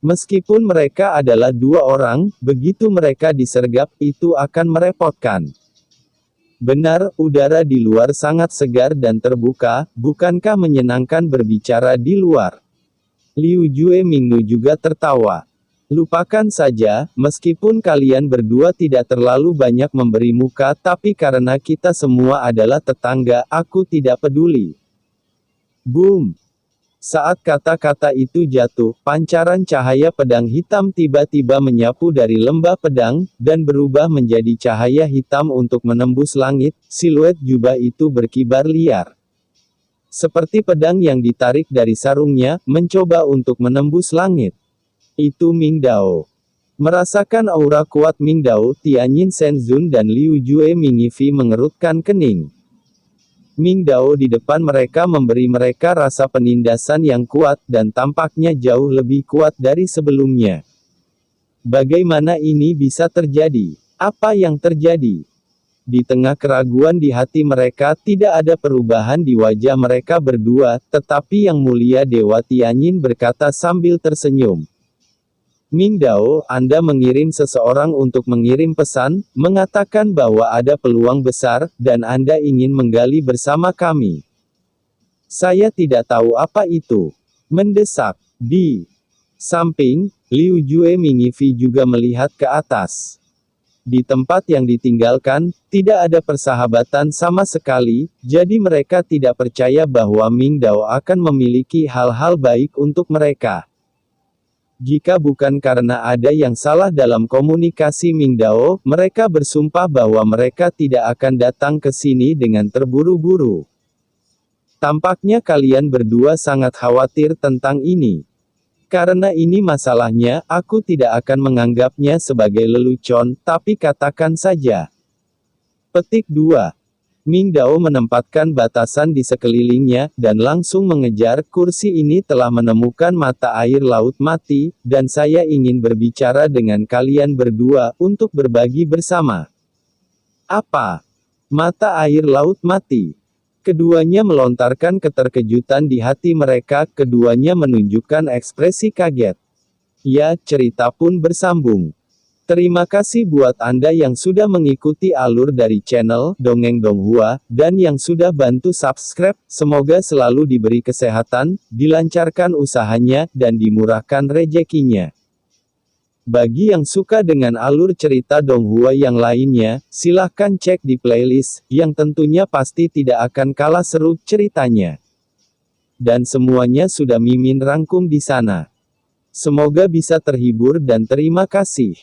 Meskipun mereka adalah dua orang, begitu mereka disergap, itu akan merepotkan. Benar, udara di luar sangat segar dan terbuka, bukankah menyenangkan berbicara di luar? Liu Jue Mingnu juga tertawa. Lupakan saja, meskipun kalian berdua tidak terlalu banyak memberi muka, tapi karena kita semua adalah tetangga, aku tidak peduli. Boom! Saat kata-kata itu jatuh, pancaran cahaya pedang hitam tiba-tiba menyapu dari lembah pedang, dan berubah menjadi cahaya hitam untuk menembus langit. Siluet jubah itu berkibar liar. Seperti pedang yang ditarik dari sarungnya, mencoba untuk menembus langit. Itu Ming Dao. Merasakan aura kuat Ming Dao, Tianyin Shenzhen dan Liu Jue Mingifi mengerutkan kening. Ming Dao di depan mereka memberi mereka rasa penindasan yang kuat, dan tampaknya jauh lebih kuat dari sebelumnya. Bagaimana ini bisa terjadi? Apa yang terjadi? Di tengah keraguan di hati mereka, tidak ada perubahan di wajah mereka berdua, tetapi Yang Mulia Dewa Tianyin berkata sambil tersenyum. Ming Dao, Anda mengirim seseorang untuk mengirim pesan, mengatakan bahwa ada peluang besar, dan Anda ingin menggali bersama kami. Saya tidak tahu apa itu. Mendesak. Di samping, Liu Jue Mingifi juga melihat ke atas. Di tempat yang ditinggalkan, tidak ada persahabatan sama sekali, jadi mereka tidak percaya bahwa Ming Dao akan memiliki hal-hal baik untuk mereka. Jika bukan karena ada yang salah dalam komunikasi Ming Dao, mereka bersumpah bahwa mereka tidak akan datang ke sini dengan terburu-buru. Tampaknya kalian berdua sangat khawatir tentang ini. Karena ini masalahnya, aku tidak akan menganggapnya sebagai lelucon, tapi katakan saja. Petik 2. Ming Dao menempatkan batasan di sekelilingnya, dan langsung mengejar. Kursi ini telah menemukan mata air laut mati, dan saya ingin berbicara dengan kalian berdua, untuk berbagi bersama. Apa? Mata air laut mati? Keduanya melontarkan keterkejutan di hati mereka, keduanya menunjukkan ekspresi kaget. Ya, cerita pun bersambung. Terima kasih buat Anda yang sudah mengikuti alur dari channel Dongeng Donghua, dan yang sudah bantu subscribe. Semoga selalu diberi kesehatan, dilancarkan usahanya, dan dimurahkan rezekinya. Bagi yang suka dengan alur cerita Donghua yang lainnya, silahkan cek di playlist, yang tentunya pasti tidak akan kalah seru ceritanya. Dan semuanya sudah Mimin rangkum di sana. Semoga bisa terhibur dan terima kasih.